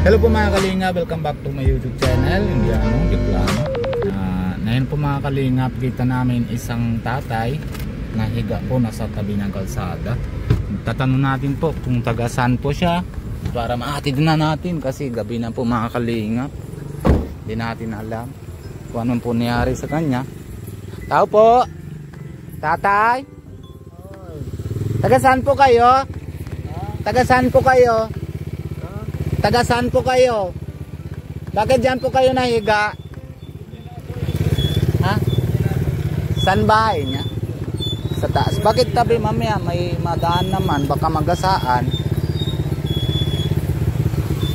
Hello po mga kalinga, welcome back to my YouTube channel, Indiano Diplano. Ngayon po mga kalinga, kita namin isang tatay na higa po nasa tabi ng kalsada. Tatanong natin po kung taga saan po siya para maatid na natin kasi gabi na po mga kalinga. Hindi natin alam kung anong po nangyari sa kanya. Tao po, tatay. Taga saan po kayo? Taga saan po kayo? Taga saan po kayo? Bakit dyan po kayo nahiga? Ha? Saan bahay niya? Sa taas. Bakit tabi mamaya? May madaan naman. Baka magasaan.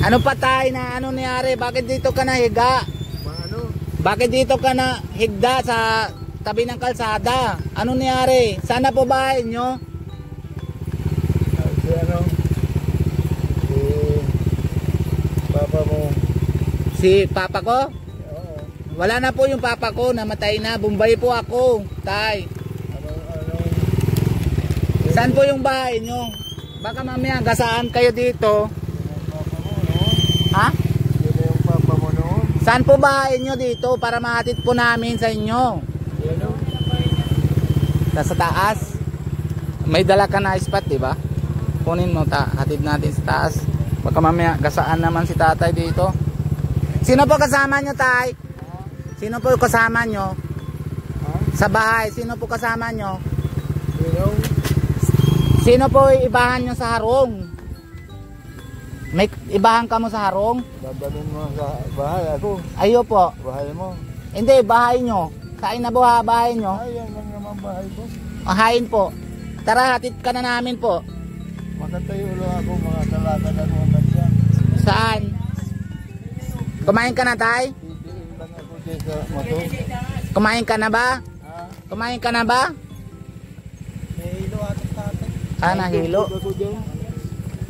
Ano patay na? Ano nangyari? Bakit dito ka nahiga? Ano? Bakit dito ka nahigda sa tabi ng kalsada? Ano nangyari? Sana po bahay nyo? Si ano? Papa mo. Si papa ko? Oo. Wala na po yung papa ko. Namatay na. Bombay po ako. Tay. Ano? Saan po yung bahay nyo? Baka mamaya gasaan kayo dito. Yung papa mo noon? Ha? Sino yung papa mo noon? Saan po bahay nyo dito para mahatid po namin sa inyo? Sino? Sa taas. May dala ka na spot, diba? Kunin mo, hatid natin sa taas. Baka mamaya gasaan naman si tatay dito. Sino po kasama nyo, tay? Sino po kasama nyo? Sa bahay, sino po kasama nyo? Sino? Sino po ibahan nyo sa harong? May ibahan ka mo sa harong? Dadalhin mo sa bahay ako. Ayo po. Bahay mo. Hindi, bahay nyo. Saan na buha bahay nyo? Ay, yan lang naman bahay ko. Ahayin po. Tara, hatid ka na namin po. Makatayo lang ako mga talata na naman siya. Saan? Kumain ka na, tay? Pidiin lang ako dyan sa motor. Kumain ka na ba? Ha? Kumain ka na ba? May hilo atas tatay. Nahilo. Ako dyan.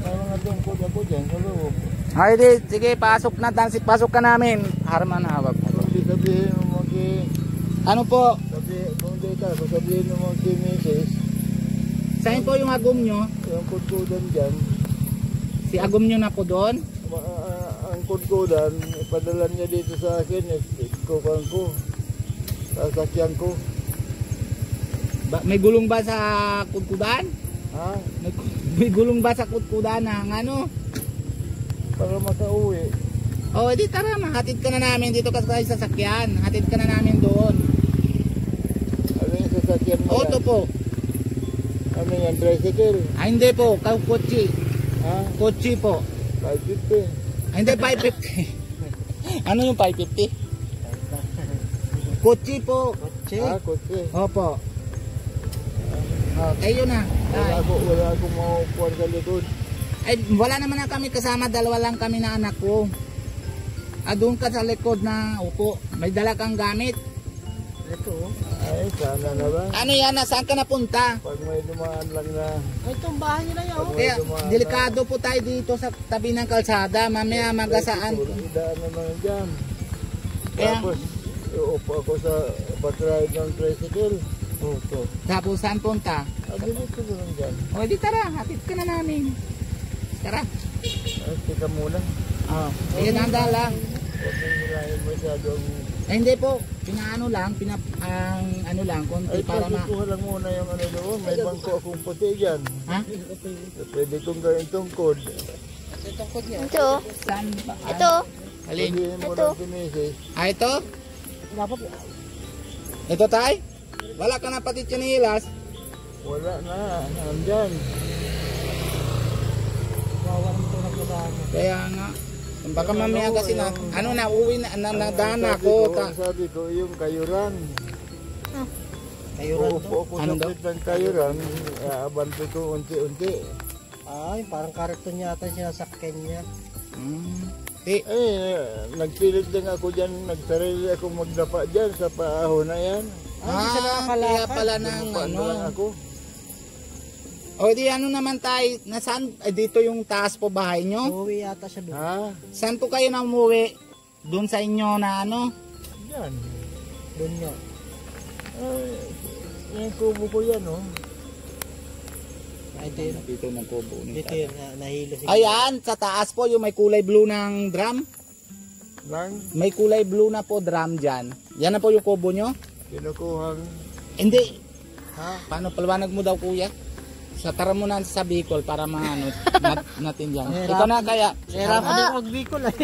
May mga tungkod ako dyan sa loob. Ay, di, sige, pasok na, pasok ka namin. Harman, hawag mo. Sabihin mo kay... Ano po? Kung dito ako, sabihin mo kay Mrs. Saan po yung agom nyo? Yung kudkudan dyan. Si agom nyo na po doon? Ang kudkudan, ipadala niya dito sa akin. Kukuhan ko. Sasakyan ko. May gulong ba sa kudkudan? Ha? May gulong ba sa kudkudan ng ano? Para makauwi. O, edi tara, hatid ka na namin dito kasi sa sasakyan. Hatid ka na namin doon. Ano yung sasakyan mo Auto yan? po. Ano yan? Tricycle? Ay, hindi po. Kotse. Ha? Kotse po. 550. Ay, hindi, 550. Ano yung 550? Kotse po. Kotse? Kotse. Opo. Kayo na. Wala akong maupuan sa likod. Ay, wala naman na kami kasama. Dalawa lang kami na anak ko. Doon ka sa likod na upo. May dala kang gamit. Ito. Ay, sana na ba? Ano yan? Saan ka napunta? Pag may dumaan lang na. Ay, itong bahay nila yun. Pag may Kaya, dumaan delikado po tayo dito sa tabi ng kalsada. Mamaya magasaan. Idaan naman dyan. Kaya, Tapos, uupo ako sa patride ng tricycle. Ito. tapos saan punta? Dito ko lang dyan. O, di tara. Hatid ka na namin. Tara. Ay, tika muna. Ayan, handa lang. Huwag mong hirahin masyadong... Ay, hindi po. Pinaano lang. Ano lang. Konti Ay, para ma... pagkukuha lang muna yung ano doon. May bangko akong puti dyan. Ha? Pwede kong gawin tungkod. Ito. Saan ba? Ito. Alin? Sabihin mo Ito. lang si Mrs. Ito? Ito, tay? Wala ka na pati chinilas. Wala na. Nandyan. Kaya nga. Baka mamaya kasi na... Ano na, uwi na. Nadana ko. Sabi ko, yung kayuran. Kayuran Uupo ako Ano sa daw? pit ng kayuran. Abante ko unti-unti. Ay, parang karton yata sinasakyan niya. Nagpilit din ako dyan. Nagsarili ako magdapa dyan sa paahon na yan. Kaya pala ng Paano lang ano. ako. O di ano naman tayo. Nasaan? Dito yung taas po bahay nyo? Uuwi yata siya doon. Ha? Saan po kayo na umuwi? Doon sa inyo na ano? Yan. Doon niya. Yung kubo ko yan, oh. Ay, ito yun. Dito ng kubo ni Dito tatay. yun, nahilo si Ayan, sa taas po yung may kulay blue ng drum. Nang May kulay blue na po drum dyan. Yan na po yung kubo nyo? kinukuhang, Hindi. ha? Paano paliwanag mo daw kuya? Sa tara mo na sa Bicol para maano natin yan. Ikaw na kaya. Hirapan din ang Bicol eh.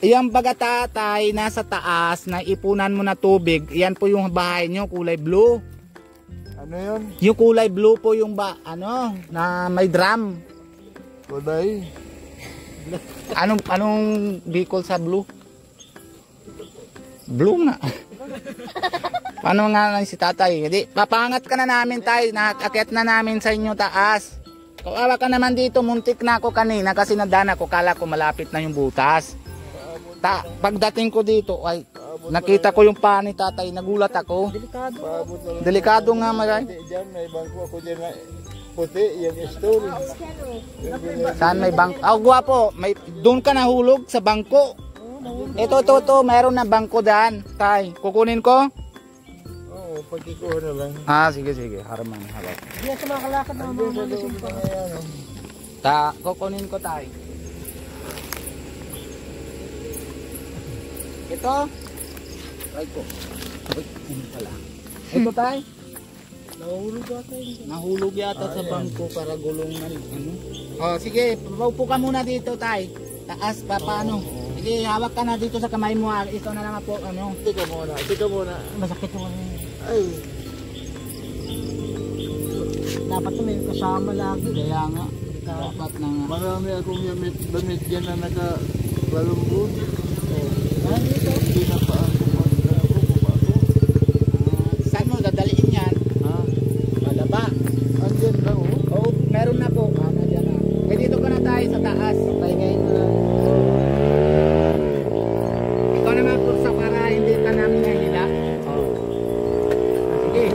Iyang baga tatay nasa taas na ipunan mo na tubig. Yan po yung bahay nyo, kulay blue. Ano yun? Yung kulay blue po yung na may drum. Kulay. Anong Bicol sa blue? Blue nga. Paano nga lang si tatay? Hindi, papangat ka na namin tayo. Nakakit na namin sa inyo taas. Kawawa ka naman dito. Muntik na ako kanina kasi nadana ko. Kala ko malapit na yung butas. Pagdating ko dito, ay nakita ko yung paa ni tatay. Nagulat ako. Delikado. Paabot na lang. Delikado nga maray. Diyan, may bangko ako dyan na puti, yung stool. Saan may bangko? Gwapo. Doon ka nahulog sa bangko. Ito. Mayroon na bangko dyan. Tay, kukunin ko? Oo, pagkikuha na lang. Sige. Haraman. Halap. Hindi yan sa mga kalakad na Andun sa mga loob na ngayon. Kukunin ko tay. Ito. Ay ko. Ay, ano pala. Ito tay. nahulog ata yun. Nahulog yata sa bangko para gulong na sige, paupo ka muna dito tay. Taas pa paano? Sige, hawak ka na dito sa kamay mo. Ito na lang po Tika muna. Masakit yung ano. Ay, Dapat na may kasama lagi. Kaya nga. Dapat na nga. marami akong damit dyan na nakalalungkod. Dito. Hindi na pa ako mag-ako. Saan mo dadaliin yan? Ha? Palaba. Andyan lang oh. Oo, meron na po. Nandiyan na. Dito ka na tayo sa taas. Pahingayin mo na. Ikaw naman po sa para hindi ka namin nahila. Sige.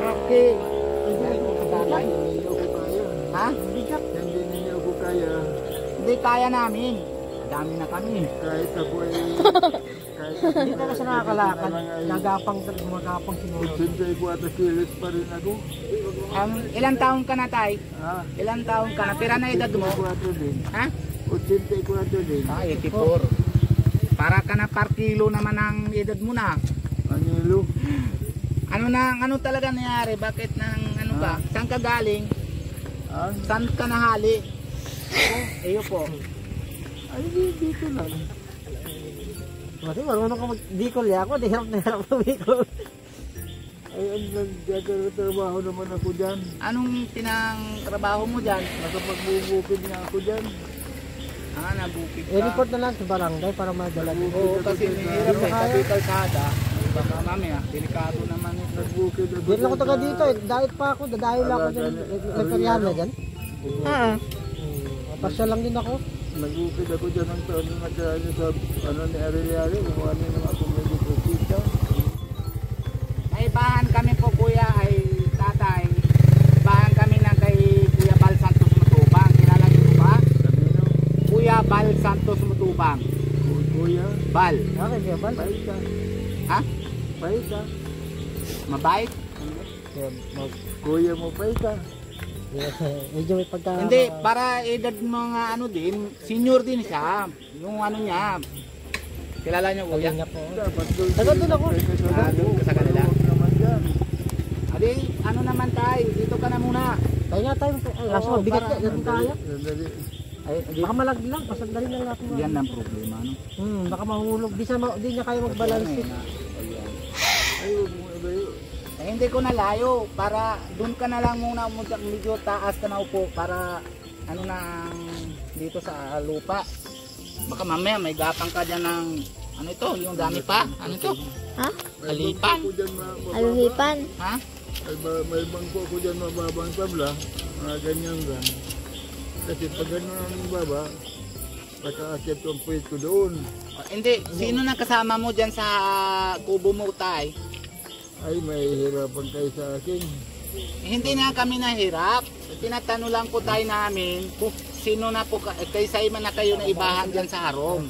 Okay. Hindi niyo ako kaya. Ha? Hindi niyo ako kaya. Hindi kaya namin. Dami na kami. Kahit ako ay... Hindi talaga siya nakakalakad. Nagapang sinunod. 84 kilos pa rin ako. Ilang taon ka na tay? Ha? Ilang taon ka na? Pira na edad mo? 84 din. Ha? 84 din. 84. Para ka na par kilo naman ang edad mo na. Anilo. Ano talaga nangyari? Bakit ano ba? Saan ka galing? Ha? Saan ka nahali? Iyo po. Ay, dito lang. Kasi marunong ka mag-Bicol ya ako. Di hirap na hirap ng Bicol. Ay, nagtatrabaho naman ako dyan. Anong trabaho mo dyan? Nakapagbubukid nga ako dyan. Nabukid ka. I-report na lang sa barangay para madala nyo. Oo, kasi mahirap eh. Tabi kalsada. Baka mamaya, delikado naman ito. Nagbukid ako Hindi lang ako taga dito eh. Dahil pa ako. Dahil lang ako dyan. Referyahan na dyan. Pasya lang din ako. Nagbukid ako dyan ng taon na nagkaano sa ni Arellari. Kung ano naman ako may dipukita. Naibahan kami po kuya ay tatay. Bahan kami na kay Kuya Bal Santos Matubang. Kilala niyo po ba? Kanino? Kuya Bal Santos Matubang. Kuya. Bal. Okay, kaya ba? Paita. Ha? Paita. Mabait? Kuya mo paita. Medyo may pagka... Hindi, para edad mga din, senior din siya. Yung niya. Kilala niyo kuya? Kanya po. Dapat doon. Taga doon ako. Doon ka sa kanila. Huwag naman dyan. Adi, naman tayo? Dito ka na muna. Tayo nga tayo. Ay, kaso Oo, bigat para- yan. Ganun kaya. Sandali. Ay, Baka malagdi lang. Pasandali lang natin. yan ang problema, no? Baka mahulog. Di niya kaya mag-balance it. Ayan. Ay, huwag mo ilayo. Hindi ko nalayo para doon ka na lang muna medyo taas ka na upo para dito sa lupa. Baka mamaya may gapang ka dyan ng ito, yung dami pa. Ano ito? Ha? Alipan. Ako dyan mababa. Aluhipan. Ha? May bangko ako dyan mababang tabla. Mga ganyan lang. Kasi pag gano'n ang baba, pagka-accept ang puwit ko doon. Hindi, sino na kasama mo dyan sa kubo mo tay? Ay, may hirapan kayo sa akin. Hindi na kami nahirap. Tinatanong lang po tayo namin kung sino na po kaysa iman na kayo na ibahan dyan sa harong.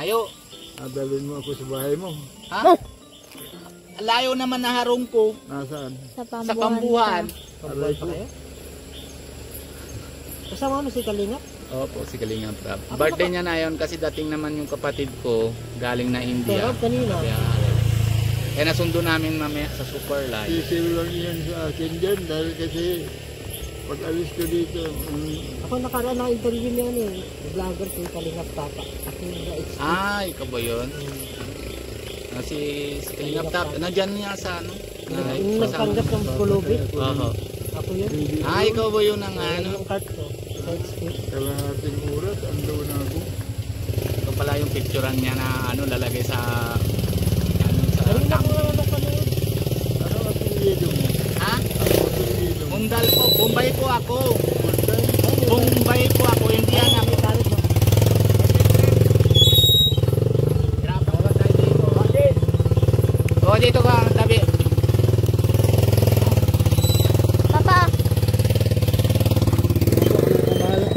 Ayo. Adalin mo ako sa bahay mo. Ha? layo naman na harong ko Nasaan? sa Pambuhan. Aray ko. Kasama mo si Kalingap? Opo, si Kalingap Rab. Birthday niya na yun kasi dating naman yung kapatid ko galing na India. Pero kanina. Kaya nasundo namin mamaya sa Super Live. Sisiw lang yan sa akin dyan dahil kasi pag alis ko dito, Ako nakaraan na interview niya vlogger si Kalingap Tata. Ako yung na-experience. Ikaw ba yun? Si Kalingap Tap, nandyan niya sa ano? Yung nagpanggap ng Pulubi. Oo. Ako yun. Ikaw ba yun ang ano? Yung cart ko. kalahating oras, ando na ako. Ito pala yung picturean niya na ano lalagay sa ano sa Kanina tank. ko nga napanood. Ano ang apelyido mo? Ha? Ano ang apelyido mo? Mundal po, Bombay po ako. Bombay po ako, hindi yan ako. Hirapan ba tayo dito? O, dito ka, tabi. Papa,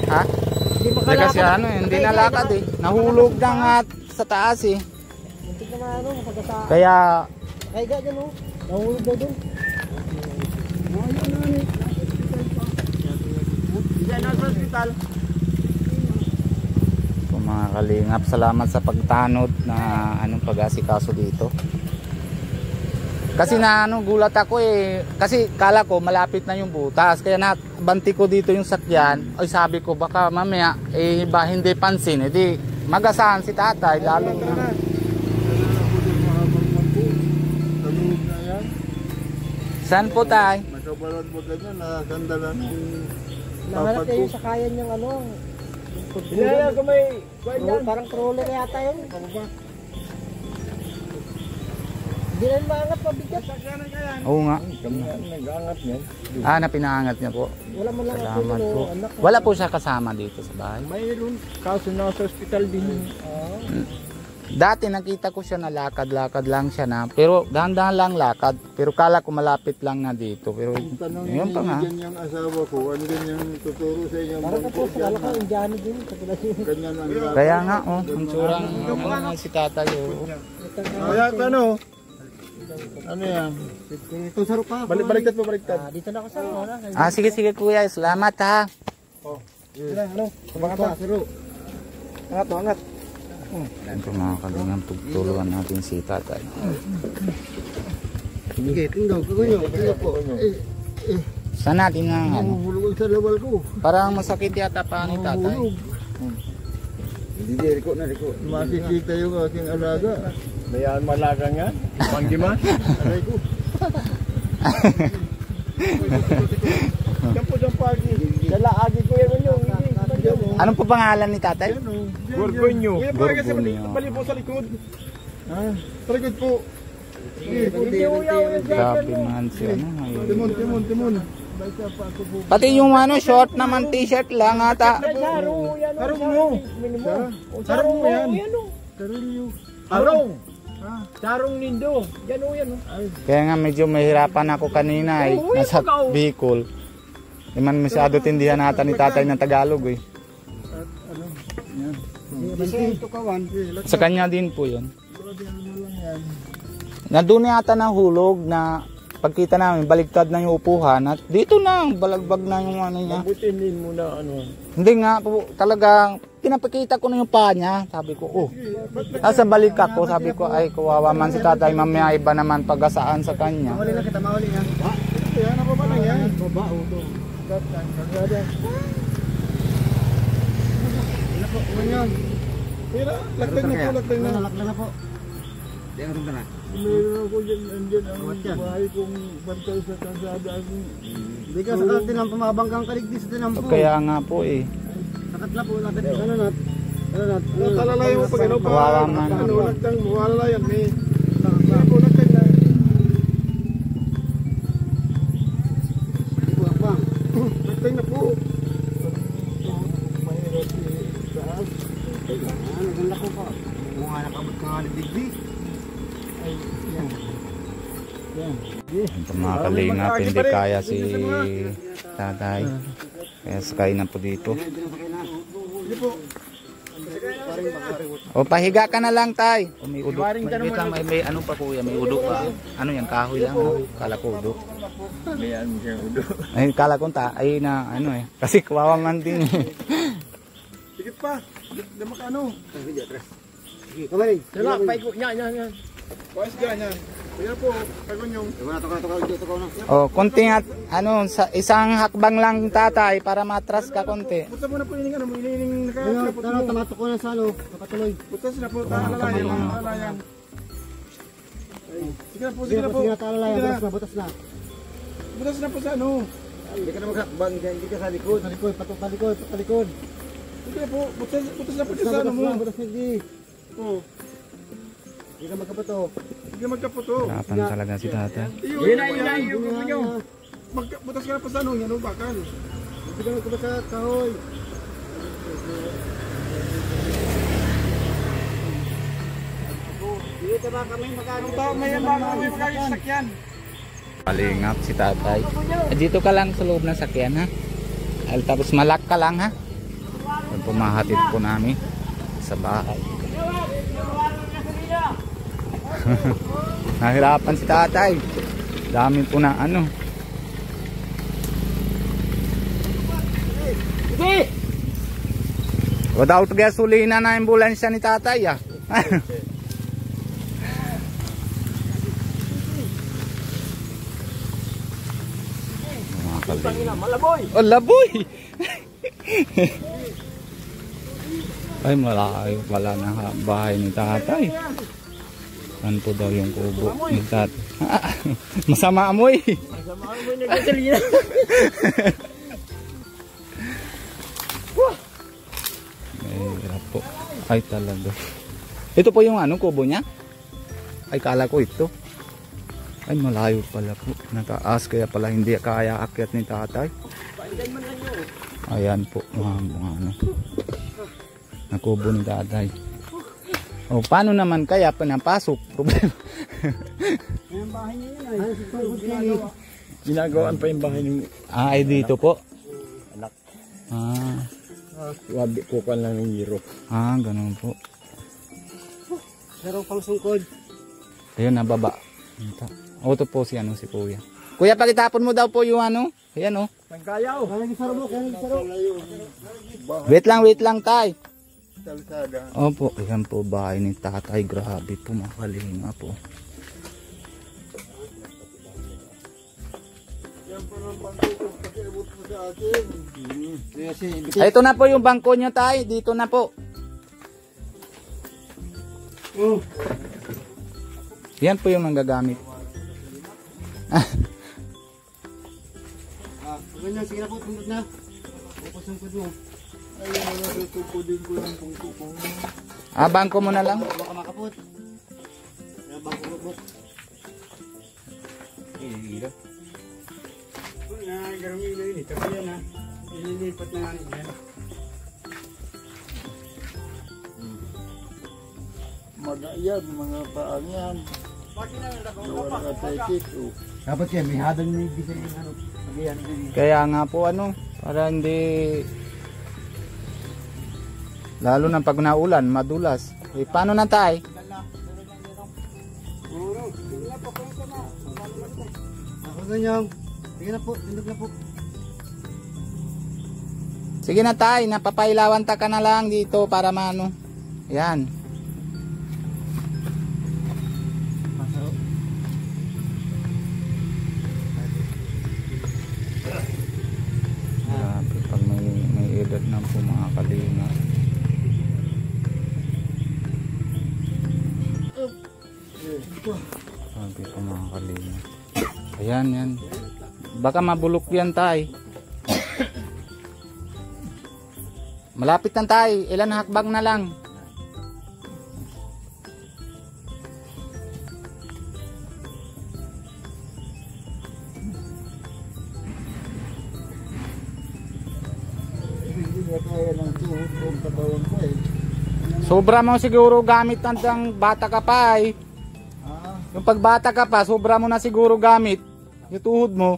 Ha? Hindi Hindi kasi ano, hindi nalakad eh. Nahulog na nga sa taas eh. Hindi ka na ano, pagkasa. Kaya, Kaya dyan oh. Nahulog na dun. Diyan na sa hospital. kung mga kalingap, salamat sa pagtanod na anong pag-asikaso dito. Kasi na ano, gulat ako eh. Kasi kala ko malapit na yung butas. Kaya nabanti ko dito yung sakyan. Ay sabi ko baka mamaya eh ba hindi pansin. Eh di magasahan si tatay lalo na. Saan po tay? Nakabalad mo ganyan, nakakandalan ng Nahanap niya yung sakayan niyang ano. Pinaya ko may parang crawler yata yun. Hindi na maangat mabigat. Oo nga. nag-aangat niyan. Napinaangat niya po. Wala man lang ako Salamat po. anak. Wala po siya kasama dito sa bahay. Mayroon, kaso nasa hospital din. Dati nakita ko siya na lakad-lakad lang siya na. Pero dahan-dahan lang lakad. Pero kala ko malapit lang na dito. Pero Tanong yun pa nga. ganyan yung asawa ko, ano ganyan tuturo sa inyong Parang bangko. kapos, wala kang Indiano din. Katulad yun. Ganyan ang Kaya nga ang surang ano, si tatay. Kaya ano? Ano yan? Tusaro pa. Baliktad po, baliktad. Dito na ako sa ano. Sige kuya. Salamat ha. Ano? Kumakas pa. Siro. Angat, angat. Yan po mga kalingap. Tugturuan natin si tatay. Sige, tingnan ko nyo. Tingnan po. Saan natin na ano? Mahulog sa lawal ko. Parang masakit yata pa ni tatay. Hindi, riko na, riko. Makikita yung aking alaga. Bayan malaga nga. Panggiman. Aray ko. Kampo ng pagi. Dalaagi ko yan yung. Anong po pangalan ni tatay? Gorgonyo. Gorgonyo. Bali po sa likod. Sa likod po. Grabe man si ano. Timon, timon, timon. Pati yung ano, short naman t-shirt lang ata. Harong mo. Harong mo yan. Karilyo. Harong. Sarong nindo. Yan o yan o. Kaya nga medyo mahirapan ako kanina eh. Nasa Bicol. Di man masyado tindihan nata ni tatay ng Tagalog eh. Sa kanya din po yun. Nandun yata nahulog na pagkita namin baligtad na yung upuhan at dito na balagbag na yung ano niya. Butinin mo na ano. Hindi nga po talagang pinapakita ko na yung paa niya. Sabi ko sa balik ako sabi ko ay kawawa man si tatay mamaya iba naman pag-asaan sa kanya. Mawali lang kita, mawali nga. Yan, ano ba na yan? Babao to. Pira, lagdag na po, lagdag na. Nalakla na po. Di ang rumda na. Meron ako dyan, andyan ang bahay kong bantay sa kalsada. Hindi ka sa tinampo, mabang kang kaligdi sa tinampo. Kaya nga po eh. Sakat na po, lakad. Ano nat? Ano nat? Talalay mo pag ano pa. Kawawa man. Ano, lagdag mo, walalayan. May po, lagdag na. Lagdag na po. Mahirap taas. Ano, ganda ko pa. Kung nga nakabot ka nga digdi. Ito mga kalingap, hindi kaya si tatay. Kaya sakay na po dito. Hindi po. O pahiga ka na lang tay. O may udok. May ano pa kuya, may udok pa. Ano yan, kahoy lang. Kala ko udok. May ano siyang udo. Ay, kala ko ay na ano eh. Kasi kawawa man din eh. Sige pa. Lama ka ano. Kamay. Sila, paiko. Yan. Pais ganyan. Kaya po, pagonyong. O, konting at ano, isang hakbang lang tatay para matras ka konti. Puta mo na po yung ano, inining nakakapot mo. Tamato ko na sa ano, kapatuloy. Puta sila po, talalayan. Sige na po. Sige na, talalayan. Butas na. Butas na po sa ano. Hindi ka na maghakbang, hindi ka sa likod. Sa likod, patalikod. Sige na po, butas na po sa ano mo. Butas na hindi. Oo. Hindi ka magkapato. Sige magkaputo. Hirapan talaga si tatay. Yun. Butas ka na po sa ano, yan o bakal. Hindi ka magkapato sa kahoy. Dito ba kami magkano tao May magkakong sakyan. Palingap si tatay. Dito ka lang sa loob ng sakyan ha. Ay, tapos malak ka lang ha. Yan po mahatid po namin sa bahay. Nahirapan si tatay. Dami po na ano. Without gasolina na ambulansya ni tatay ah. Malaboy! Oh, laboy! Ay, malayo pala na bahay ni tatay. Saan po daw yung kubo ni tatay? Masama amoy! Masama mo yung nagkasalina. Ay, hirap po. Ay, talaga. Ito po yung ano, kubo niya? Ay, kala ko ito. Ay, malayo pala po. Nataas kaya pala hindi kaya akyat ni tatay. Ayan po, mga ano. Nakubo ni tatay. O, paano naman kaya pinapasok? Problema. Yung bahay niya yun ay. Ginagawaan pa yung bahay ng Ay, dito po. anak. Ah, Kukuha lang ng hero. ganun po. Pero pang sungkod. Ayun, nababa. O, ito po si ano, si kuya. Kuya, pakitapon mo daw po yung ano. Ayan o. Pangkayaw. Kaya nag-sarok. Wait lang tay. Kalsada. Opo, ayan po bahay ni tatay. Grabe po, makalinga po. Yan po ng bangko ko. Pakiabot mo sa akin. Ay, ito na po yung bangko nyo tay. Dito na po. Yan po yung nanggagamit. Ganyan, sige na po, tundot na. Sungkod mo. Ayun na natutupudin ko yung pungko ko. Bangko mo na lang. Baka makapot. Kaya bang kurupot. Garamilo yun. Ito pa yan ha. Ililipat na natin yan. Magayan, mga paan yan. Wala ka tekit. Dapat yan, may hadang may bisay yung ano. Kaya nga po ano, para hindi lalo na pag naulan, madulas. Eh, paano na tay? Ako ganyan. Sige na po, tundot na po. Sige na tay, napapailawan ta ka na lang dito para maano. Yan. Grabe, pag may edad na po mga kalinga. Grabe po mga kalinga. Ayan, yan. Baka mabulok yan tay. Malapit na tay. Ilan hakbang na lang. Hindi nga kaya ng tuhod kung katawan ko eh. Sobra mo siguro gamit ng bata ka pa eh. Yung pagbata ka pa, sobra mo na siguro gamit. Yung tuhod mo.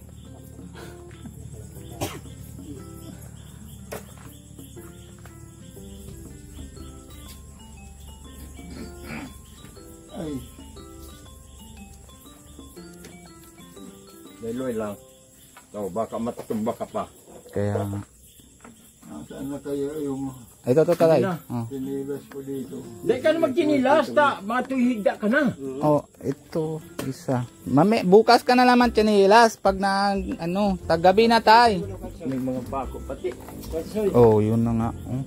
Loy lang. So, baka matatumba ka pa. Kaya nga. Saan na kayo yung Ito to tatay. sinilas ko dito? Hindi ka na magkinilas, matuhigda ka na. Oh, ito isa. Bukas ka na naman chinilas pag na ano, tagabi na tay. May mga bako pati. Oh, yun na nga. Oh.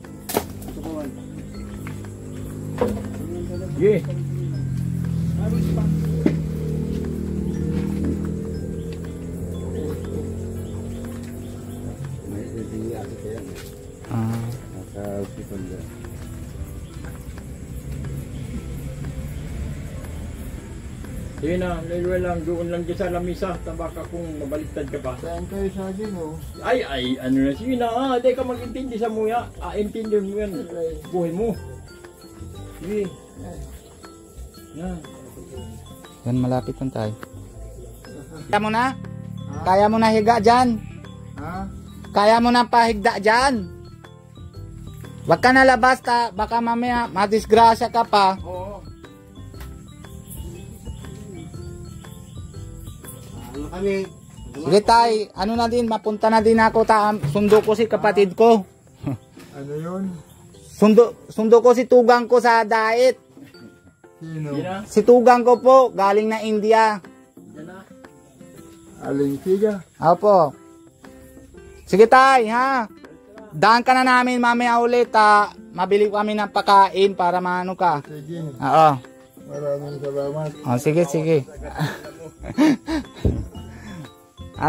Yeah. Ah. Sige na, Lelwe lang, doon lang dyan sa lamisa. Tabaka kung mabaliktad ka pa. Saan kayo sa akin, oh? Ay, ano na, sige na, di ka mag-intindi sa muya. Intindi mo yan, buhay mo. Sige. Yan. Yan malapit lang tayo. Kaya mo na? Kaya mo na higa dyan? Ha? Kaya mo na pahigda dyan? Wag ka na labas ta, baka mamaya madisgrasya ka pa. Oo. Kami. Sige tay, ano na din, mapunta na din ako ta, sundo ko si kapatid ko. Ano yun? Sundo ko si tugang ko sa diet. Sino? Sige na, Si tugang ko po, galing na India. yan na. Aling siga? Opo. Sige tay, ha? Daan ka na namin mamaya ulit, ha? Mabili kami ng pakain para maano ka. Sige. Oo. Maraming salamat. Oh, sige, sige.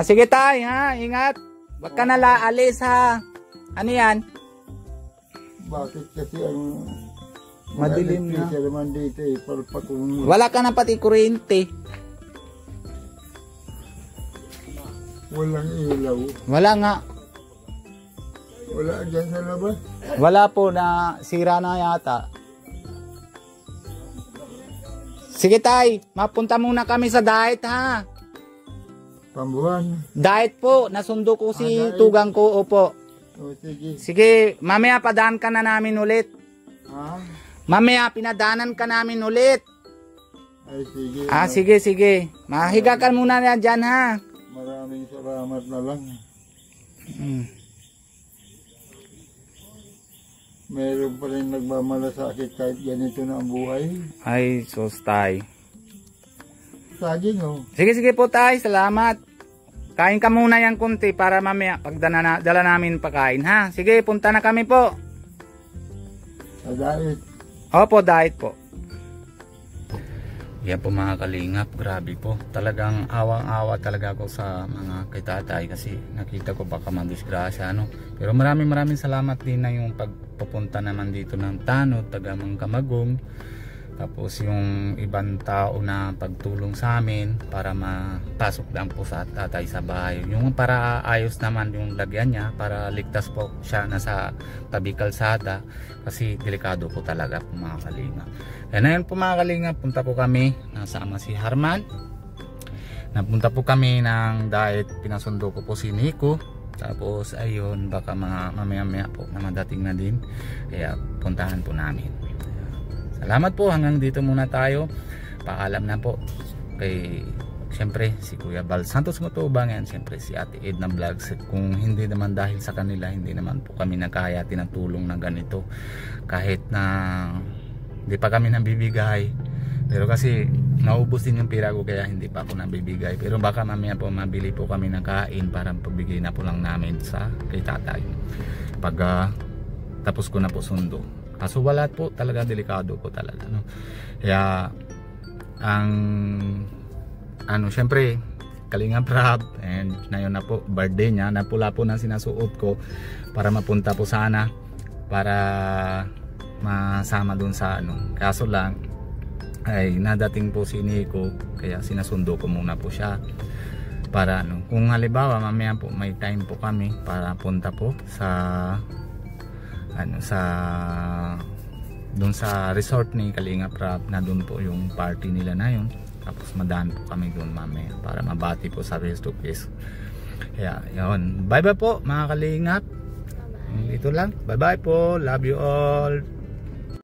Sige tay, ha? Ingat. Wag ka na laalis, ha? Ano yan? Bakit kasi ang Madilim na. electricity naman dito eh. Palpatong. Wala ka na pati kuryente. Walang ilaw. Wala nga. Wala dyan sa labas. Wala po, na sira na yata. Sige tay, mapunta muna kami sa diet, ha? Pambuhan. Diet po, nasundo ko si diet. tugang ko, opo. O sige. Sige, mamaya padaan ka na namin ulit. Ha? Mamaya pinadanan ka namin ulit. Ay sige. Sige, sige. Mahiga ka muna na dyan, ha? Maraming salamat na lang. Mm. Meron pa rin nagmamalasakit kahit ganito na ang buhay. Ay, sus tay. Saging oh. Sige, sige po tay, salamat. Kain ka muna yan kunti para mamaya dala namin pakain, ha? Sige, punta na kami po. Sa diet. Opo, diet po. Yan po mga kalingap, grabe po. Talagang awang-awa talaga ako sa mga kay tatay kasi nakita ko baka madisgrasya, no? Pero maraming salamat din na yung pagpupunta naman dito ng Tanod, tagamang Kamagong. Tapos yung ibang tao na pagtulong sa amin para mapasok lang po sa tatay sa bahay. Yung para ayos naman yung lagyan niya, para ligtas po siya na sa tabi kalsada kasi delikado po talaga po mga kalingap. Kaya na yun po mga kalingap, punta po kami, nasama si Harman. Napunta po kami ng diet, pinasundo ko po si Nico. Tapos ayun, baka mamaya po na madating na din. Kaya puntahan po namin. Salamat po, hanggang dito muna tayo. Paalam na po kay siyempre si Kuya Bal Santos Motobang, yan siyempre si Ate Edna Vlogs. Kung hindi naman dahil sa kanila, hindi naman po kami nagkaya tinatulong na ganito. Kahit na hindi pa kami nabibigay, pero kasi naubos din yung pira ko kaya hindi pa ako nabibigay. Pero baka mamaya po mabili po kami ng kain para pagbigay na po lang namin sa kay tatay pag tapos ko na po sundo. Kaso wala po, talaga delikado po talaga, no? Kaya ang syempre Kalingap Rab, and ngayon na po birthday niya, napula po na sinasuot ko para mapunta po sana para masama dun sa kaso lang ay nadating po si Nico, kaya sinasundo ko muna po siya para kung halimbawa mamaya po may time po kami para punta po sa dun sa resort ni Kalingap Rab, na dun po yung party nila na yun. Tapos madaan po kami dun mamaya para mabati po sa face to face. Kaya yun, bye bye po mga Kalingap. Ito lang, bye bye po, love you all.